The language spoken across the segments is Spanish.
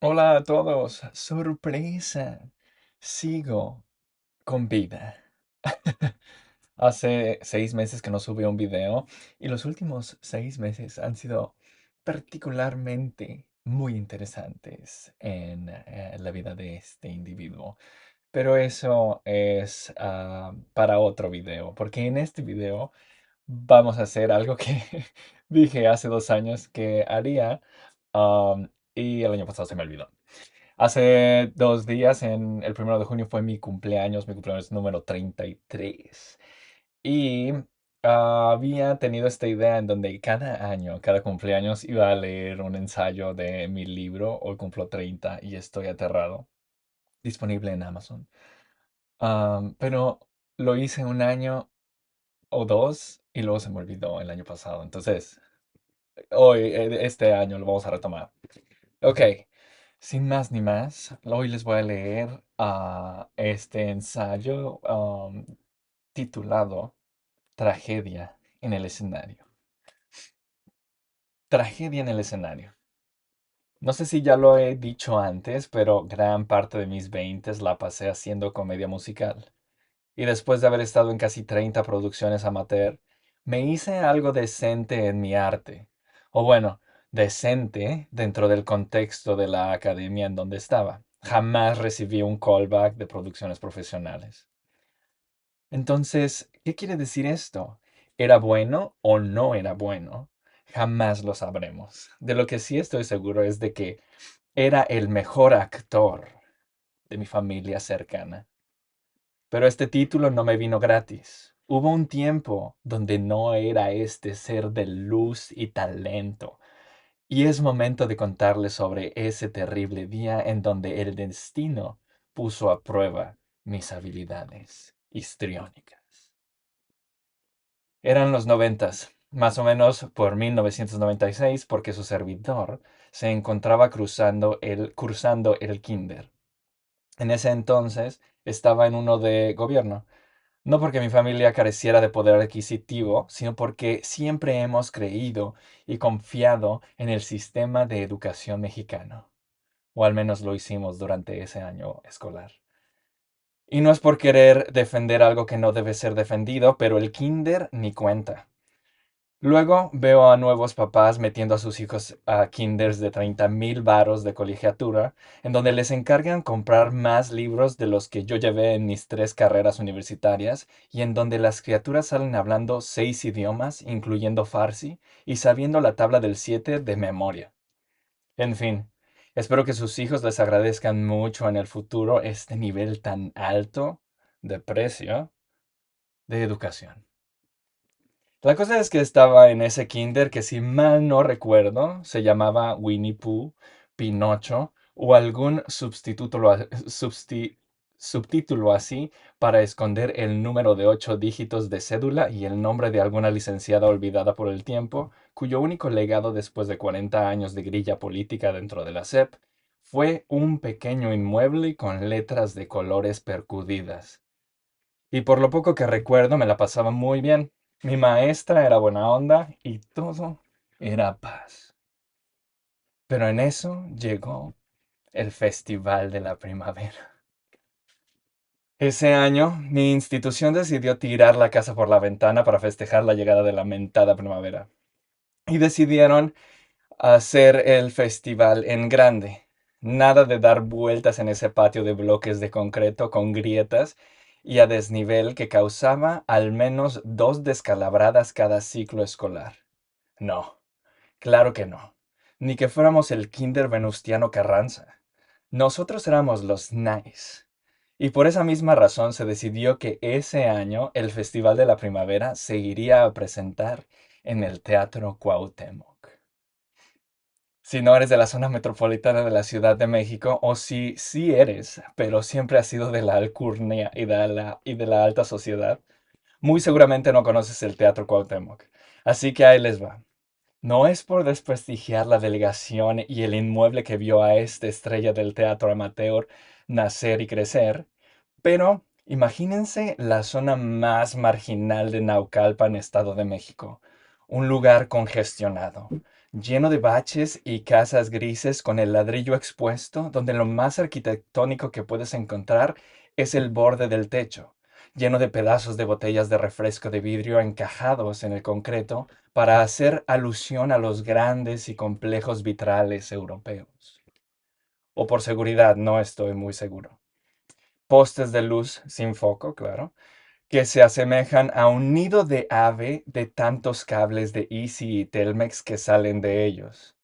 Hola a todos. Sorpresa. Sigo con vida. Hace 6 meses que no subí un video y los últimos 6 meses han sido particularmente muy interesantes en la vida de este individuo. Pero eso es para otro video, porque en este video vamos a hacer algo que dije hace 2 años que haría, y el año pasado se me olvidó. Hace 2 días, en el 1 de junio, fue mi cumpleaños número 33. Y había tenido esta idea en donde cada año, cada cumpleaños, iba a leer un ensayo de mi libro. Hoy cumplo 30 y estoy aterrado. Disponible en Amazon. Pero lo hice un año o dos y luego se me olvidó el año pasado. Entonces, este año lo vamos a retomar. Ok, sin más ni más, hoy les voy a leer este ensayo titulado Tragedia en el escenario. Tragedia en el escenario. No sé si ya lo he dicho antes, pero gran parte de mis veintes la pasé haciendo comedia musical. Y después de haber estado en casi 30 producciones amateur, me hice algo decente en mi arte. O bueno, decente dentro del contexto de la academia en donde estaba. Jamás recibí un callback de producciones profesionales. Entonces, ¿qué quiere decir esto? ¿Era bueno o no era bueno? Jamás lo sabremos. De lo que sí estoy seguro es de que era el mejor actor de mi familia cercana. Pero este título no me vino gratis. Hubo un tiempo donde no era este ser de luz y talento. Y es momento de contarles sobre ese terrible día en donde el destino puso a prueba mis habilidades histriónicas. Eran los noventas, más o menos por 1996, porque su servidor se encontraba cursando el kinder. En ese entonces estaba en uno de gobierno. No porque mi familia careciera de poder adquisitivo, sino porque siempre hemos creído y confiado en el sistema de educación mexicano, o al menos lo hicimos durante ese año escolar. Y no es por querer defender algo que no debe ser defendido, pero el kinder ni cuenta. Luego veo a nuevos papás metiendo a sus hijos a kinders de 30,000 varos de colegiatura, en donde les encargan comprar más libros de los que yo llevé en mis 3 carreras universitarias, y en donde las criaturas salen hablando 6 idiomas, incluyendo Farsi, y sabiendo la tabla del 7 de memoria. En fin, espero que sus hijos les agradezcan mucho en el futuro este nivel tan alto de precio de educación. La cosa es que estaba en ese kinder que, si mal no recuerdo, se llamaba Winnie Pooh, Pinocho o algún subtítulo así, para esconder el número de 8 dígitos de cédula y el nombre de alguna licenciada olvidada por el tiempo, cuyo único legado después de 40 años de grilla política dentro de la SEP fue un pequeño inmueble con letras de colores percudidas. Y por lo poco que recuerdo, me la pasaba muy bien. Mi maestra era buena onda y todo era paz. Pero en eso llegó el Festival de la Primavera. Ese año, mi institución decidió tirar la casa por la ventana para festejar la llegada de la mentada primavera. Y decidieron hacer el festival en grande. Nada de dar vueltas en ese patio de bloques de concreto con grietas y a desnivel que causaba al menos 2 descalabradas cada ciclo escolar. No, claro que no. Ni que fuéramos el Kinder Venustiano Carranza. Nosotros éramos los nice. Y por esa misma razón se decidió que ese año el Festival de la Primavera se iría a presentar en el Teatro Cuauhtémoc. Si no eres de la zona metropolitana de la Ciudad de México, o si sí eres, pero siempre has sido de la alcurnia y de la alta sociedad, muy seguramente no conoces el Teatro Cuauhtémoc. Así que ahí les va. No es por desprestigiar la delegación y el inmueble que vio a esta estrella del teatro amateur nacer y crecer, pero imagínense la zona más marginal de Naucalpan, Estado de México. Un lugar congestionado, lleno de baches y casas grises con el ladrillo expuesto, donde lo más arquitectónico que puedes encontrar es el borde del techo, lleno de pedazos de botellas de refresco de vidrio encajados en el concreto para hacer alusión a los grandes y complejos vitrales europeos. O por seguridad, no estoy muy seguro. Postes de luz sin foco, claro, que se asemejan a un nido de ave de tantos cables de Easy y Telmex que salen de ellos.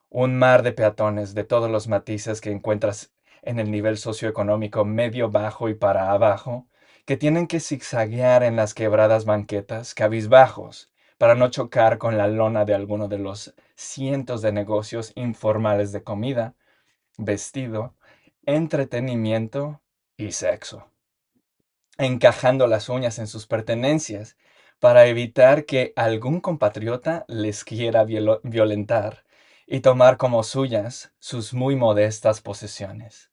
Un mar de peatones de todos los matices que encuentras en el nivel socioeconómico medio bajo y para abajo, que tienen que zigzaguear en las quebradas banquetas, cabizbajos, para no chocar con la lona de alguno de los cientos de negocios informales de comida, vestido, entretenimiento y sexo, encajando las uñas en sus pertenencias para evitar que algún compatriota les quiera violentar y tomar como suyas sus muy modestas posesiones.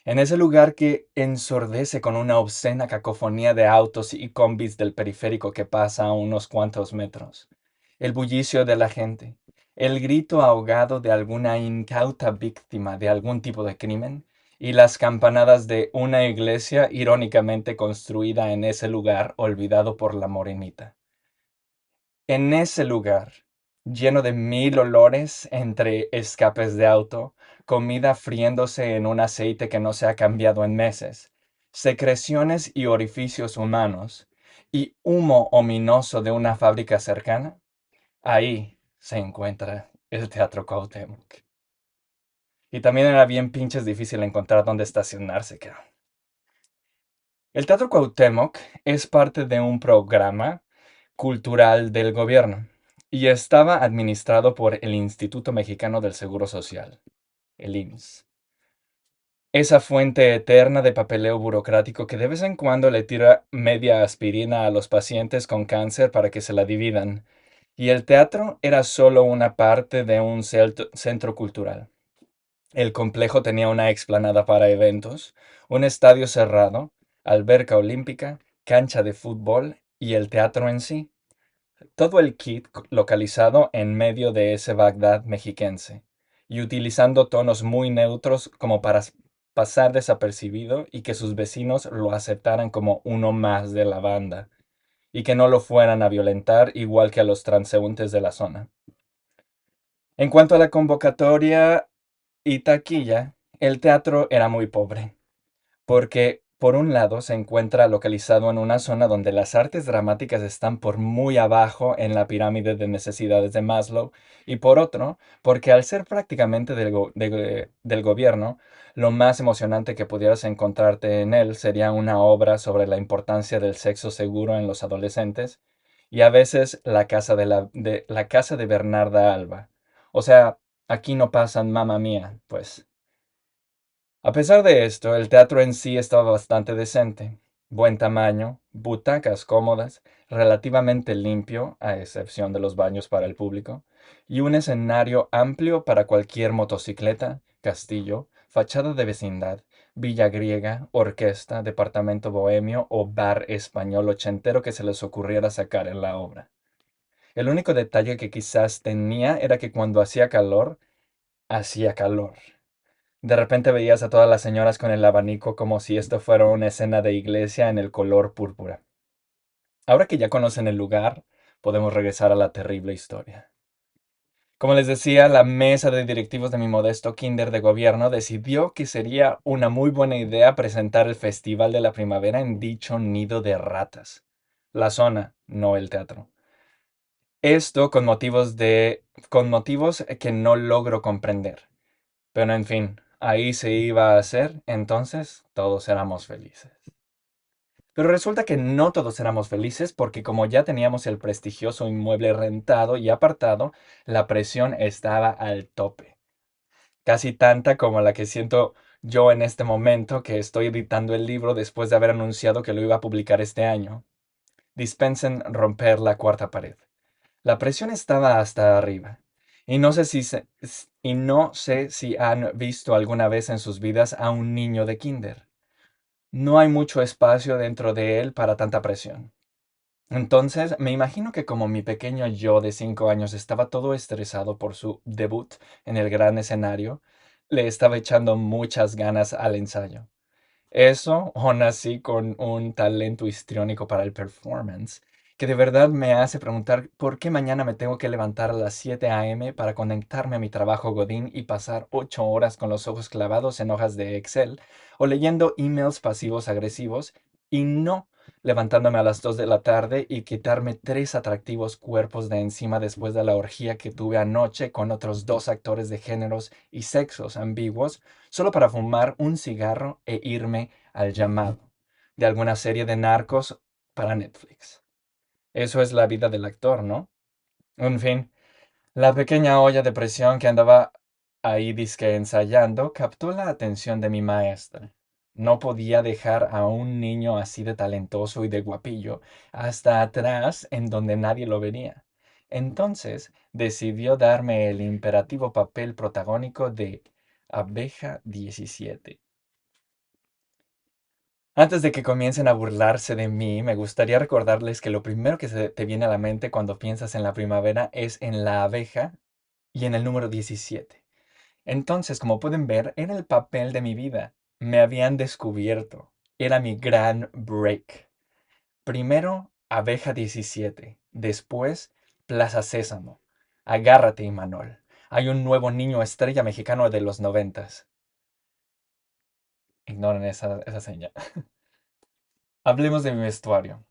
En ese lugar que ensordece con una obscena cacofonía de autos y combis del periférico que pasa a unos cuantos metros, el bullicio de la gente, el grito ahogado de alguna incauta víctima de algún tipo de crimen y las campanadas de una iglesia irónicamente construida en ese lugar olvidado por la morenita. En ese lugar, lleno de mil olores entre escapes de auto, comida friéndose en un aceite que no se ha cambiado en meses, secreciones y orificios humanos, y humo ominoso de una fábrica cercana, ahí se encuentra el Teatro Cuauhtémoc. Y también era bien pinches difícil encontrar dónde estacionarse, cabrón. El Teatro Cuauhtémoc es parte de un programa cultural del gobierno y estaba administrado por el Instituto Mexicano del Seguro Social, el IMSS. Esa fuente eterna de papeleo burocrático que de vez en cuando le tira media aspirina a los pacientes con cáncer para que se la dividan. Y el teatro era solo una parte de un centro cultural. El complejo tenía una explanada para eventos, un estadio cerrado, alberca olímpica, cancha de fútbol y el teatro en sí. Todo el kit localizado en medio de ese Bagdad mexiquense y utilizando tonos muy neutros como para pasar desapercibido y que sus vecinos lo aceptaran como uno más de la banda y que no lo fueran a violentar igual que a los transeúntes de la zona. En cuanto a la convocatoria y taquilla, el teatro era muy pobre porque por un lado se encuentra localizado en una zona donde las artes dramáticas están por muy abajo en la pirámide de necesidades de Maslow, y por otro, porque al ser prácticamente del gobierno, lo más emocionante que pudieras encontrarte en él sería una obra sobre la importancia del sexo seguro en los adolescentes, y a veces la casa de Bernarda Alba. O sea, aquí no pasan Mamma Mía, pues. A pesar de esto, el teatro en sí estaba bastante decente. Buen tamaño, butacas cómodas, relativamente limpio, a excepción de los baños para el público, y un escenario amplio para cualquier motocicleta, castillo, fachada de vecindad, villa griega, orquesta, departamento bohemio o bar español ochentero que se les ocurriera sacar en la obra. El único detalle que quizás tenía era que cuando hacía calor, hacía calor. De repente veías a todas las señoras con el abanico como si esto fuera una escena de iglesia en el color púrpura. Ahora que ya conocen el lugar, podemos regresar a la terrible historia. Como les decía, la mesa de directivos de mi modesto kinder de gobierno decidió que sería una muy buena idea presentar el Festival de la Primavera en dicho nido de ratas. La zona, no el teatro. Esto con motivos que no logro comprender. Pero en fin, ahí se iba a hacer, entonces todos éramos felices. Pero resulta que no todos éramos felices porque como ya teníamos el prestigioso inmueble rentado y apartado, la presión estaba al tope. Casi tanta como la que siento yo en este momento que estoy editando el libro después de haber anunciado que lo iba a publicar este año. Dispensen romper la cuarta pared. La presión estaba hasta arriba. Y no sé si han visto alguna vez en sus vidas a un niño de kinder. No hay mucho espacio dentro de él para tanta presión. Entonces, me imagino que como mi pequeño yo de 5 años estaba todo estresado por su debut en el gran escenario, le estaba echando muchas ganas al ensayo. Eso, o nací con un talento histriónico para el performance, que de verdad me hace preguntar por qué mañana me tengo que levantar a las 7 a.m. para conectarme a mi trabajo Godín y pasar 8 horas con los ojos clavados en hojas de Excel o leyendo emails pasivos agresivos y no levantándome a las 2 de la tarde y quitarme 3 atractivos cuerpos de encima después de la orgía que tuve anoche con otros 2 actores de géneros y sexos ambiguos solo para fumar un cigarro e irme al llamado de alguna serie de narcos para Netflix. Eso es la vida del actor, ¿no? En fin, la pequeña olla de presión que andaba ahí disque ensayando captó la atención de mi maestra. No podía dejar a un niño así de talentoso y de guapillo hasta atrás en donde nadie lo vería. Entonces decidió darme el imperativo papel protagónico de Abeja 17. Antes de que comiencen a burlarse de mí, me gustaría recordarles que lo primero que se te viene a la mente cuando piensas en la primavera es en la abeja y en el número 17. Entonces, como pueden ver, era el papel de mi vida. Me habían descubierto. Era mi gran break. Primero, Abeja 17. Después, Plaza Sésamo. Agárrate, Imanol. Hay un nuevo niño estrella mexicano de los 90. Ignoren esa señal. Hablemos de mi vestuario.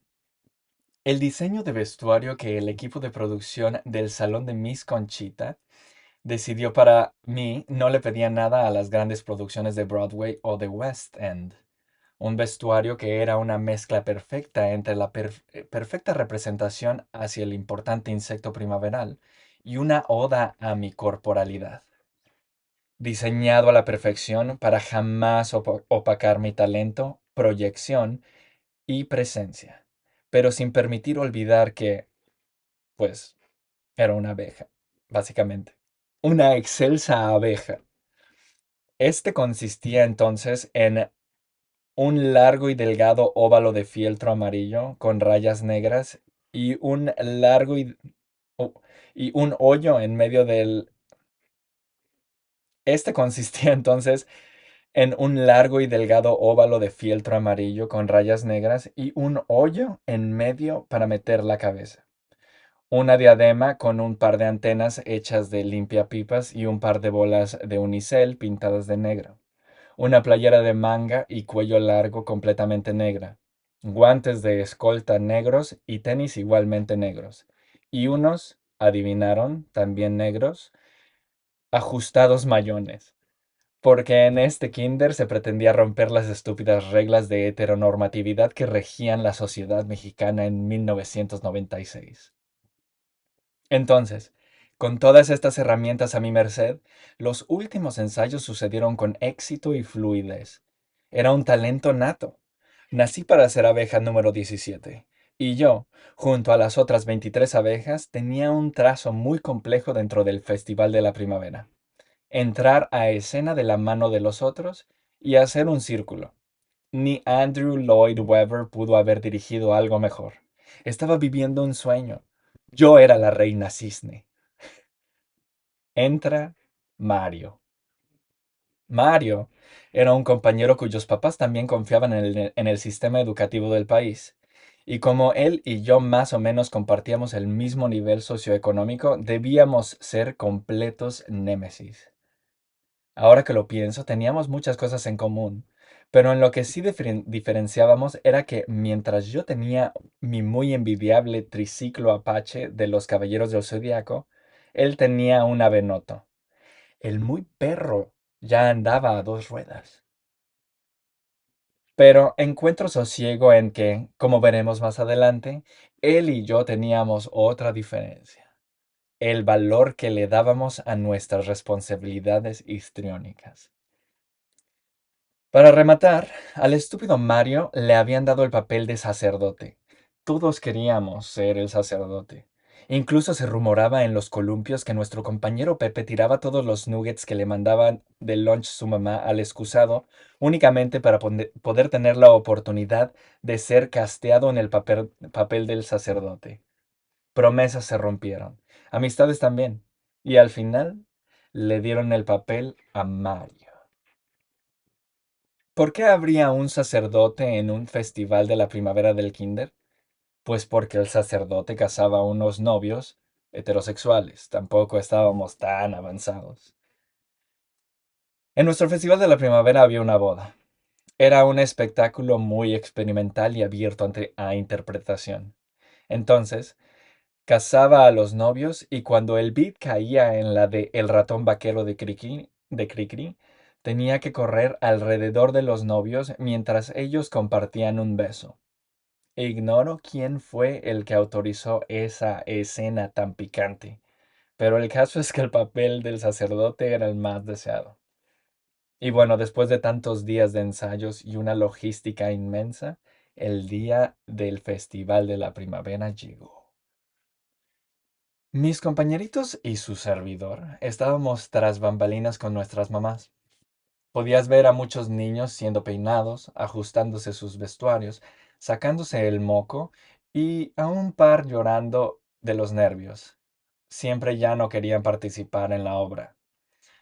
El diseño de vestuario que el equipo de producción del Salón de Miss Conchita decidió para mí no le pedía nada a las grandes producciones de Broadway o de West End. Un vestuario que era una mezcla perfecta entre la perfecta representación hacia el importante insecto primaveral y una oda a mi corporalidad. Diseñado a la perfección para jamás opacar mi talento, proyección y presencia, pero sin permitir olvidar que, pues, era una abeja, básicamente. Una excelsa abeja. Este consistía entonces en un largo y delgado óvalo de fieltro amarillo con rayas negras y un largo oh, y un hoyo en medio del... Este consistía entonces en un largo y delgado óvalo de fieltro amarillo con rayas negras y un hoyo en medio para meter la cabeza. Una diadema con un par de antenas hechas de limpiapipas y un par de bolas de unicel pintadas de negro. Una playera de manga y cuello largo completamente negra. Guantes de escolta negros y tenis igualmente negros. Y unos, adivinaron, también negros, ajustados mayones. Porque en este kinder se pretendía romper las estúpidas reglas de heteronormatividad que regían la sociedad mexicana en 1996. Entonces, con todas estas herramientas a mi merced, los últimos ensayos sucedieron con éxito y fluidez. Era un talento nato. Nací para ser abeja número 17, y yo, junto a las otras 23 abejas, tenía un trazo muy complejo dentro del Festival de la Primavera. Entrar a escena de la mano de los otros y hacer un círculo. Ni Andrew Lloyd Webber pudo haber dirigido algo mejor. Estaba viviendo un sueño. Yo era la reina cisne. Entra Mario. Mario era un compañero cuyos papás también confiaban en el sistema educativo del país. Y como él y yo más o menos compartíamos el mismo nivel socioeconómico, debíamos ser completos némesis. Ahora que lo pienso, teníamos muchas cosas en común, pero en lo que sí diferenciábamos era que mientras yo tenía mi muy envidiable triciclo Apache de los Caballeros del Zodiaco, él tenía un Avenoto. El muy perro ya andaba a 2 ruedas. Pero encuentro sosiego en que, como veremos más adelante, él y yo teníamos otra diferencia: el valor que le dábamos a nuestras responsabilidades histriónicas. Para rematar, al estúpido Mario le habían dado el papel de sacerdote. Todos queríamos ser el sacerdote. Incluso se rumoraba en los columpios que nuestro compañero Pepe tiraba todos los nuggets que le mandaban del lunch su mamá al excusado únicamente para poder tener la oportunidad de ser casteado en el papel del sacerdote. Promesas se rompieron, amistades también, y al final le dieron el papel a Mario. ¿Por qué habría un sacerdote en un festival de la primavera del kinder? Pues porque el sacerdote casaba a unos novios heterosexuales. Tampoco estábamos tan avanzados. En nuestro festival de la primavera había una boda. Era un espectáculo muy experimental y abierto a interpretación. Entonces, casaba a los novios y cuando el beat caía en la de El ratón vaquero de Cricri, tenía que correr alrededor de los novios mientras ellos compartían un beso. Ignoro quién fue el que autorizó esa escena tan picante, pero el caso es que el papel del sacerdote era el más deseado. Y bueno, después de tantos días de ensayos y una logística inmensa, el día del Festival de la Primavera llegó. Mis compañeritos y su servidor estábamos tras bambalinas con nuestras mamás. Podías ver a muchos niños siendo peinados, ajustándose sus vestuarios, sacándose el moco y a un par llorando de los nervios. Siempre ya no querían participar en la obra.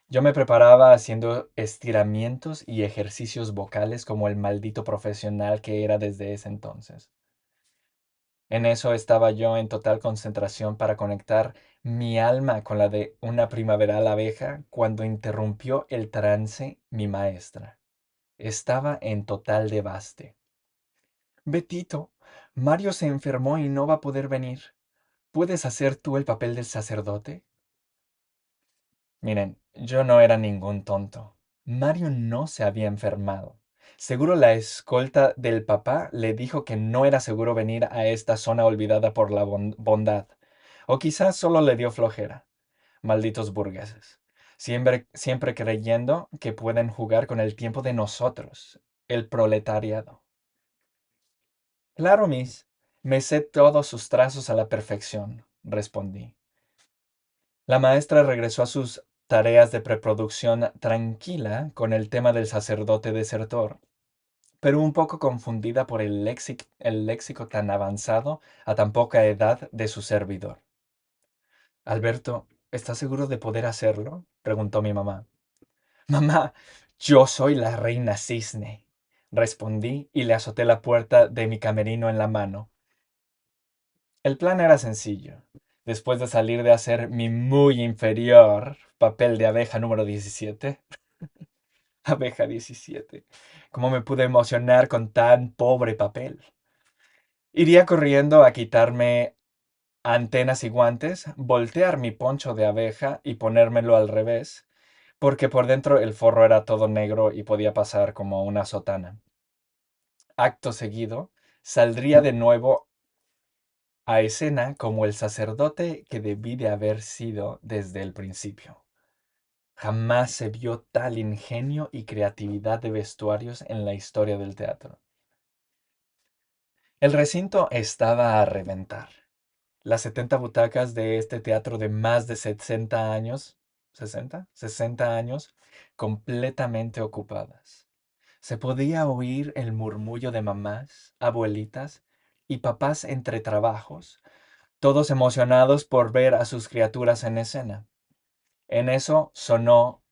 Yo me preparaba haciendo estiramientos y ejercicios vocales como el maldito profesional que era desde ese entonces. En eso estaba yo en total concentración para conectar mi alma con la de una primaveral abeja cuando interrumpió el trance mi maestra. Estaba en total devaste. Betito, Mario se enfermó y no va a poder venir. ¿Puedes hacer tú el papel del sacerdote? Miren, yo no era ningún tonto. Mario no se había enfermado. Seguro la escolta del papá le dijo que no era seguro venir a esta zona olvidada por la bondad. O quizás solo le dio flojera. Malditos burgueses. Siempre creyendo que pueden jugar con el tiempo de nosotros, el proletariado. Claro, Miss. Me sé todos sus trazos a la perfección, respondí. La maestra regresó a sus tareas de preproducción tranquila con el tema del sacerdote desertor, pero un poco confundida por el léxico tan avanzado a tan poca edad de su servidor. Alberto, ¿estás seguro de poder hacerlo? Preguntó mi mamá. Mamá, yo soy la reina cisne, respondí y le azoté la puerta de mi camerino en la mano. El plan era sencillo. Después de salir de hacer mi muy inferior papel de abeja número 17, abeja 17, ¿cómo me pude emocionar con tan pobre papel? Iría corriendo a quitarme antenas y guantes, voltear mi poncho de abeja y ponérmelo al revés, porque por dentro el forro era todo negro y podía pasar como una sotana. Acto seguido, saldría de nuevo a escena como el sacerdote que debí de haber sido desde el principio. Jamás se vio tal ingenio y creatividad de vestuarios en la historia del teatro. El recinto estaba a reventar. Las 70 butacas de este teatro de más de 60 años, ¿60? 60 años, completamente ocupadas. Se podía oír el murmullo de mamás, abuelitas y papás entre trabajos, todos emocionados por ver a sus criaturas en escena. En eso sonó,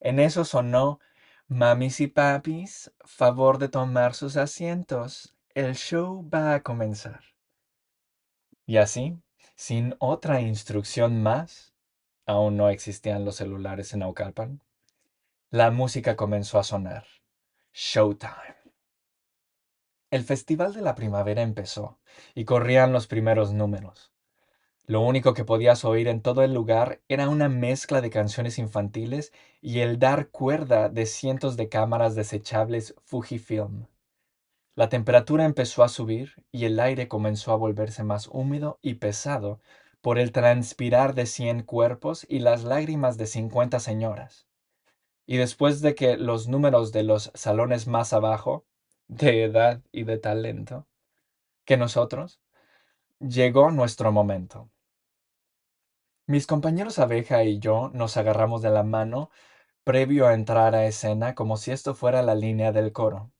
en eso sonó, mamis y papis, favor de tomar sus asientos. El show va a comenzar. Y así, sin otra instrucción más, aún no existían los celulares en Naucalpan, la música comenzó a sonar. Showtime. El Festival de la Primavera empezó y corrían los primeros números. Lo único que podías oír en todo el lugar era una mezcla de canciones infantiles y el dar cuerda de cientos de cámaras desechables Fujifilm. La temperatura empezó a subir y el aire comenzó a volverse más húmedo y pesado por el transpirar de 100 cuerpos y las lágrimas de 50 señoras. Y después de que los números de los salones más abajo, de edad y de talento, que nosotros, Llegó nuestro momento. Mis compañeros abeja y yo nos agarramos de la mano previo a entrar a escena como si esto fuera la línea del coro.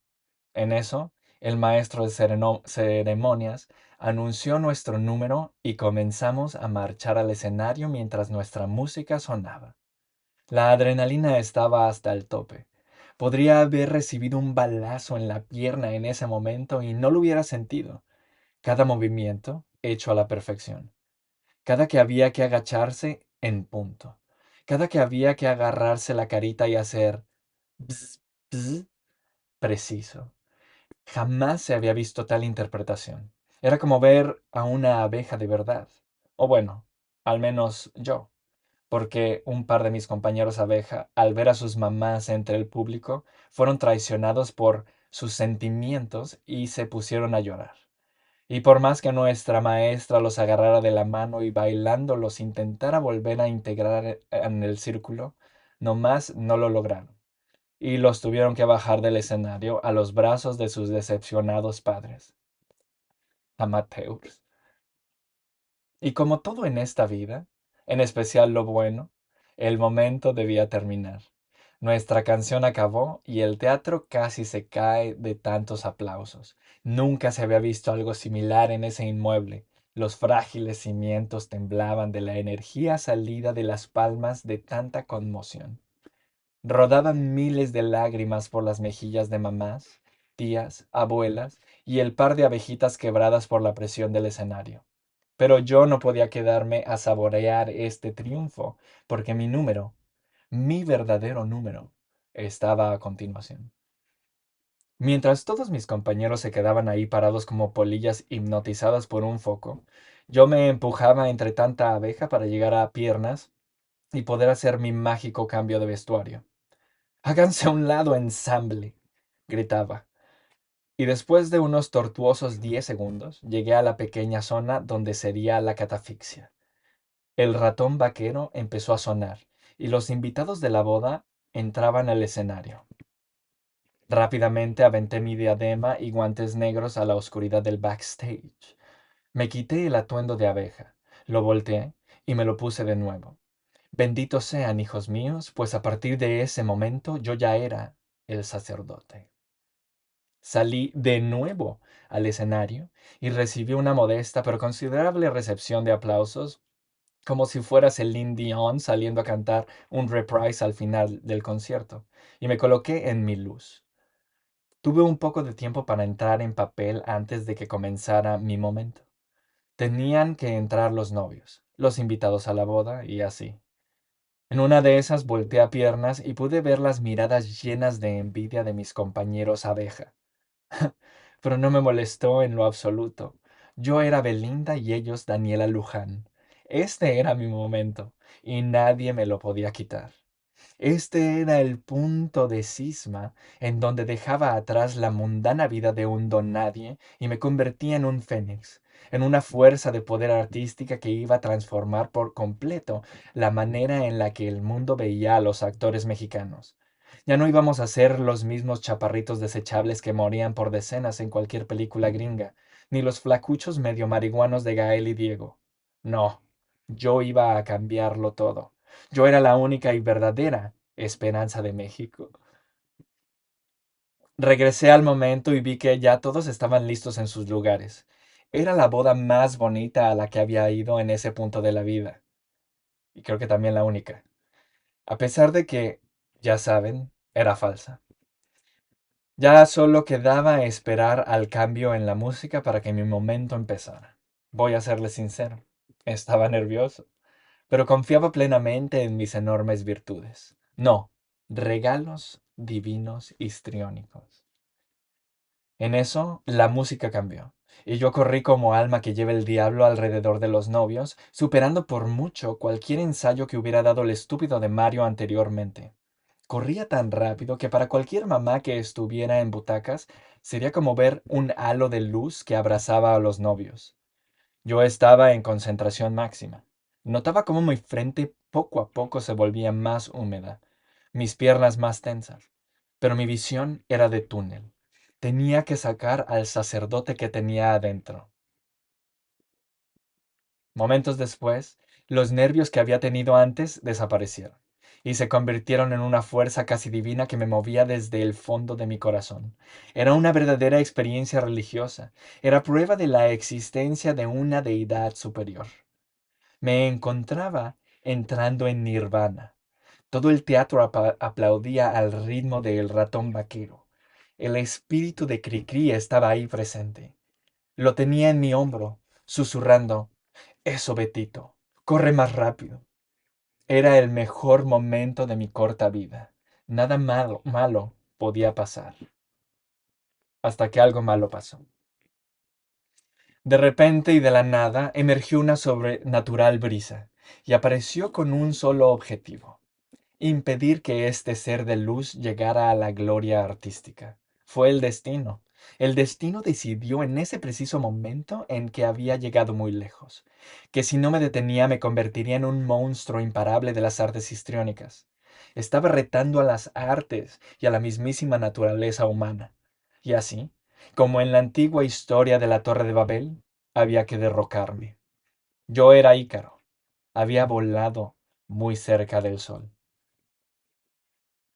En eso, el maestro de ceremonias anunció nuestro número y comenzamos a marchar al escenario mientras nuestra música sonaba. La adrenalina estaba hasta el tope. Podría haber recibido un balazo en la pierna en ese momento y no lo hubiera sentido. Cada movimiento hecho a la perfección. Cada que había que agacharse en punto. Cada que había que agarrarse la carita y hacer bzz, bzz, preciso. Jamás se había visto tal interpretación. Era como ver a una abeja de verdad. O bueno, al menos yo, porque un par de mis compañeros abeja, al ver a sus mamás entre el público, fueron traicionados por sus sentimientos y se pusieron a llorar. Y por más que nuestra maestra los agarrara de la mano y bailando los intentara volver a integrar en el círculo, nomás no lo lograron y los tuvieron que bajar del escenario a los brazos de sus decepcionados padres, amateurs. Y como todo en esta vida, en especial lo bueno, el momento debía terminar. Nuestra canción acabó y el teatro casi se cae de tantos aplausos. Nunca se había visto algo similar en ese inmueble. Los frágiles cimientos temblaban de la energía salida de las palmas de tanta conmoción. Rodaban miles de lágrimas por las mejillas de mamás, tías, abuelas y el par de abejitas quebradas por la presión del escenario. Pero yo no podía quedarme a saborear este triunfo, porque mi verdadero número, estaba a continuación. Mientras todos mis compañeros se quedaban ahí parados como polillas hipnotizadas por un foco, yo me empujaba entre tanta abeja para llegar a piernas y poder hacer mi mágico cambio de vestuario. Háganse a un lado, ensamble, gritaba. Y después de unos tortuosos 10 segundos, llegué a la pequeña zona donde sería la catafixia. El ratón vaquero empezó a sonar, y los invitados de la boda entraban al escenario. Rápidamente aventé mi diadema y guantes negros a la oscuridad del backstage. Me quité el atuendo de abeja, lo volteé y me lo puse de nuevo. Benditos sean, hijos míos, pues a partir de ese momento yo ya era el sacerdote. Salí de nuevo al escenario y recibí una modesta pero considerable recepción de aplausos, como si fuera Celine Dion saliendo a cantar un reprise al final del concierto, y me coloqué en mi luz. Tuve un poco de tiempo para entrar en papel antes de que comenzara mi momento. Tenían que entrar los novios, los invitados a la boda y así. En una de esas volteé a piernas y pude ver las miradas llenas de envidia de mis compañeros abeja. Pero no me molestó en lo absoluto. Yo era Belinda y ellos Daniela Luján. Este era mi momento y nadie me lo podía quitar. Este era el punto de cisma en donde dejaba atrás la mundana vida de un don nadie y me convertía en un fénix, en una fuerza de poder artística que iba a transformar por completo la manera en la que el mundo veía a los actores mexicanos. Ya no íbamos a ser los mismos chaparritos desechables que morían por decenas en cualquier película gringa, ni los flacuchos medio marihuanos de Gael y Diego. No, yo iba a cambiarlo todo. Yo era la única y verdadera esperanza de México. Regresé al momento y vi que ya todos estaban listos en sus lugares. Era la boda más bonita a la que había ido en ese punto de la vida. Y creo que también la única. A pesar de que, ya saben, era falsa. Ya solo quedaba esperar al cambio en la música para que mi momento empezara. Voy a serle sincero. Estaba nervioso, pero confiaba plenamente en mis enormes virtudes. No, regalos divinos histriónicos. En eso, la música cambió, y yo corrí como alma que lleva el diablo alrededor de los novios, superando por mucho cualquier ensayo que hubiera dado el estúpido de Mario anteriormente. Corría tan rápido que para cualquier mamá que estuviera en butacas sería como ver un halo de luz que abrazaba a los novios. Yo estaba en concentración máxima. Notaba cómo mi frente poco a poco se volvía más húmeda, mis piernas más tensas, pero mi visión era de túnel. Tenía que sacar al sacerdote que tenía adentro. Momentos después, los nervios que había tenido antes desaparecieron y se convirtieron en una fuerza casi divina que me movía desde el fondo de mi corazón. Era una verdadera experiencia religiosa, era prueba de la existencia de una deidad superior. Me encontraba entrando en nirvana. Todo el teatro aplaudía al ritmo del ratón vaquero. El espíritu de Cricri estaba ahí presente. Lo tenía en mi hombro, susurrando: Eso, Betito, corre más rápido. Era el mejor momento de mi corta vida. Nada malo podía pasar, hasta que algo malo pasó. De repente y de la nada emergió una sobrenatural brisa, y apareció con un solo objetivo: impedir que este ser de luz llegara a la gloria artística. Fue el destino. El destino decidió en ese preciso momento en que había llegado muy lejos, que si no me detenía me convertiría en un monstruo imparable de las artes histriónicas. Estaba retando a las artes y a la mismísima naturaleza humana. Y así, como en la antigua historia de la Torre de Babel, había que derrocarme. Yo era Ícaro. Había volado muy cerca del sol.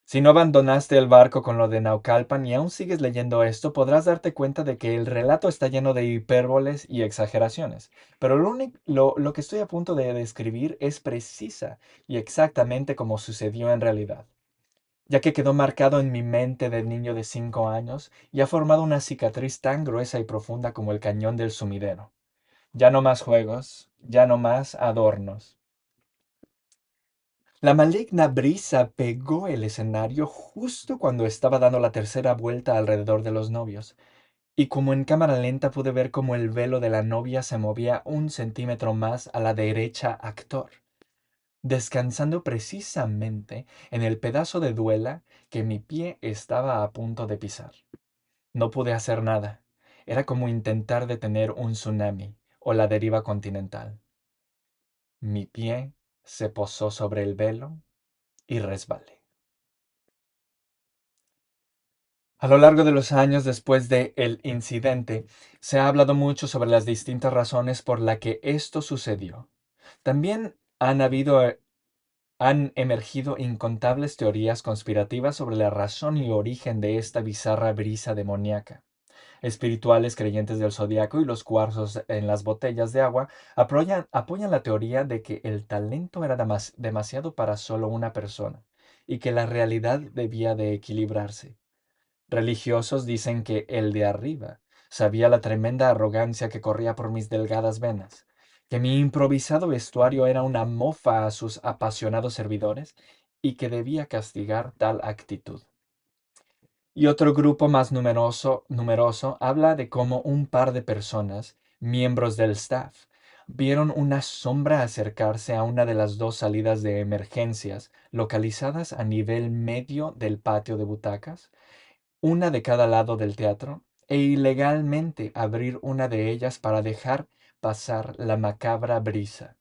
Si no abandonaste el barco con lo de Naucalpan y aún sigues leyendo esto, podrás darte cuenta de que el relato está lleno de hipérboles y exageraciones. Pero lo que estoy a punto de describir es precisa y exactamente como sucedió en realidad, ya que quedó marcado en mi mente de niño de 5 años y ha formado una cicatriz tan gruesa y profunda como el cañón del sumidero. Ya no más juegos, ya no más adornos. La maligna brisa pegó el escenario justo cuando estaba dando la tercera vuelta alrededor de los novios, y como en cámara lenta pude ver cómo el velo de la novia se movía 1 centímetro más a la derecha actor, descansando precisamente en el pedazo de duela que mi pie estaba a punto de pisar. No pude hacer nada. Era como intentar detener un tsunami o la deriva continental. Mi pie se posó sobre el velo y resbalé. A lo largo de los años después de el incidente, se ha hablado mucho sobre las distintas razones por las que esto sucedió. También han emergido incontables teorías conspirativas sobre la razón y origen de esta bizarra brisa demoníaca. Espirituales creyentes del zodiaco y los cuarzos en las botellas de agua apoyan la teoría de que el talento era demasiado para solo una persona y que la realidad debía de equilibrarse. Religiosos dicen que el de arriba sabía la tremenda arrogancia que corría por mis delgadas venas, que mi improvisado vestuario era una mofa a sus apasionados servidores y que debía castigar tal actitud. Y otro grupo más numeroso habla de cómo un par de personas, miembros del staff, vieron una sombra acercarse a una de las dos salidas de emergencias localizadas a nivel medio del patio de butacas, una de cada lado del teatro, e ilegalmente abrir una de ellas para dejar pasar la macabra brisa.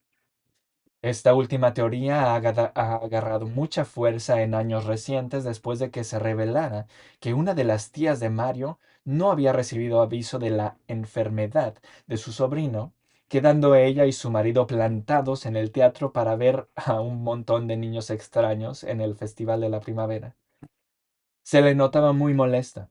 Esta última teoría ha agarrado mucha fuerza en años recientes después de que se revelara que una de las tías de Mario no había recibido aviso de la enfermedad de su sobrino, quedando ella y su marido plantados en el teatro para ver a un montón de niños extraños en el Festival de la Primavera. Se le notaba muy molesta,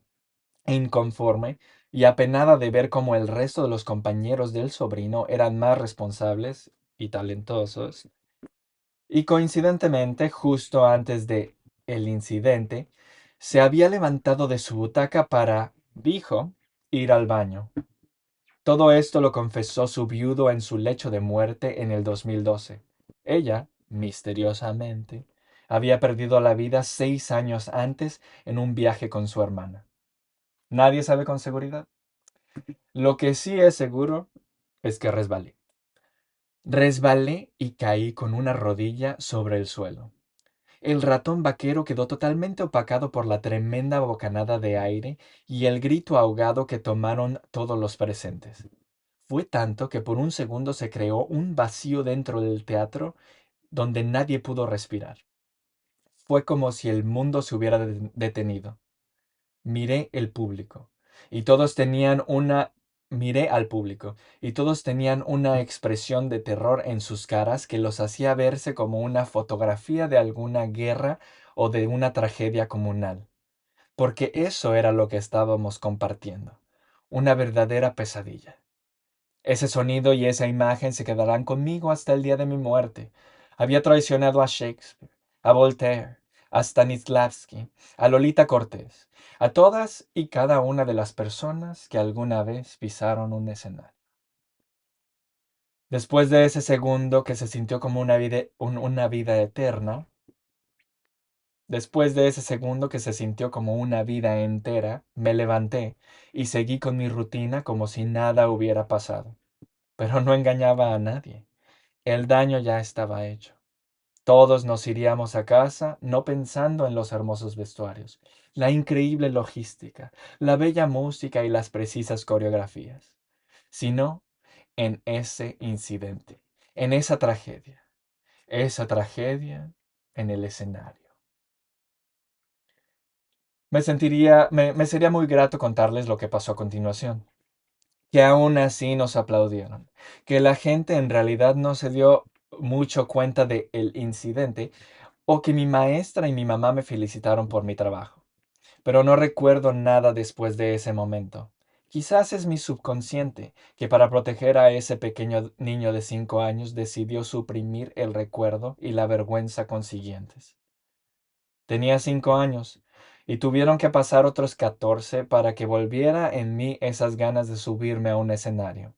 inconforme y apenada de ver cómo el resto de los compañeros del sobrino eran más responsables y talentosos. Y coincidentemente, justo antes de el incidente, se había levantado de su butaca para, dijo, ir al baño. Todo esto lo confesó su viudo en su lecho de muerte en el 2012. Ella, misteriosamente, había perdido la vida 6 años antes en un viaje con su hermana. Nadie sabe con seguridad. Lo que sí es seguro es que resbalé. Resbalé y caí con una rodilla sobre el suelo. El ratón vaquero quedó totalmente opacado por la tremenda bocanada de aire y el grito ahogado que tomaron todos los presentes. Fue tanto que por un segundo se creó un vacío dentro del teatro donde nadie pudo respirar. Fue como si el mundo se hubiera detenido. Miré el público, y todos tenían una Miré al público, y todos tenían una expresión de terror en sus caras que los hacía verse como una fotografía de alguna guerra o de una tragedia comunal, porque eso era lo que estábamos compartiendo, una verdadera pesadilla. Ese sonido y esa imagen se quedarán conmigo hasta el día de mi muerte. Había traicionado a Shakespeare, a Voltaire, a Stanislavski, a Lolita Cortés, a todas y cada una de las personas que alguna vez pisaron un escenario. Después de ese segundo que se sintió como una vida eterna, después de ese segundo que se sintió como una vida entera, me levanté y seguí con mi rutina como si nada hubiera pasado. Pero no engañaba a nadie. El daño ya estaba hecho. Todos nos iríamos a casa no pensando en los hermosos vestuarios, la increíble logística, la bella música y las precisas coreografías, sino en ese incidente, en esa tragedia en el escenario. Me sería muy grato contarles lo que pasó a continuación, que aún así nos aplaudieron, que la gente en realidad no se dio mucho cuenta del incidente o que mi maestra y mi mamá me felicitaron por mi trabajo. Pero no recuerdo nada después de ese momento. Quizás es mi subconsciente, que para proteger a ese pequeño niño de 5 años decidió suprimir el recuerdo y la vergüenza consiguientes. Tenía 5 años, y tuvieron que pasar otros 14 para que volviera en mí esas ganas de subirme a un escenario.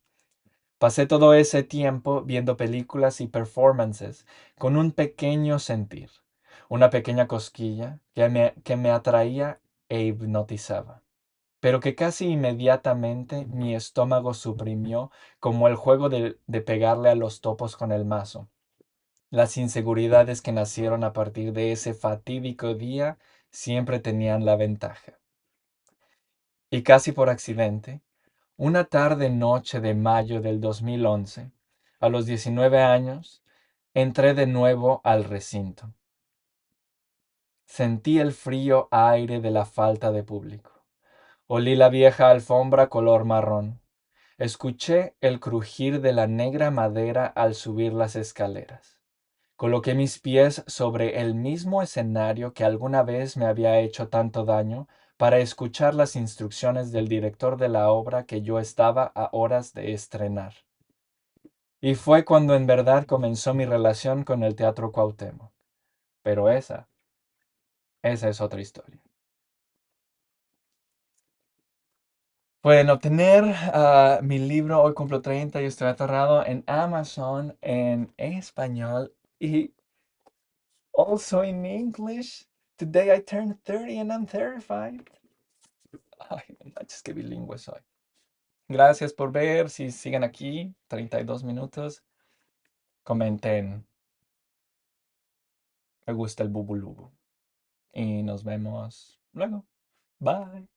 Pasé todo ese tiempo viendo películas y performances con un pequeño sentir, una pequeña cosquilla que me atraía e hipnotizaba, pero que casi inmediatamente mi estómago suprimió como el juego de pegarle a los topos con el mazo. Las inseguridades que nacieron a partir de ese fatídico día siempre tenían la ventaja. Y casi por accidente, una tarde-noche de mayo del 2011, a los 19 años, entré de nuevo al recinto. Sentí el frío aire de la falta de público. Olí la vieja alfombra color marrón. Escuché el crujir de la negra madera al subir las escaleras. Coloqué mis pies sobre el mismo escenario que alguna vez me había hecho tanto daño para escuchar las instrucciones del director de la obra que yo estaba a horas de estrenar. Y fue cuando en verdad comenzó mi relación con el Teatro Cuauhtémoc. Pero esa es otra historia. Pueden obtener mi libro Hoy cumplo 30 y estoy aterrado en Amazon en español y also in English. Today I turned 30 and I'm terrified. Ay, no manches, qué bilingüe soy. Gracias por ver. Si siguen aquí, 32 minutos, comenten. Me gusta el bubulubu. Y nos vemos luego. Bye.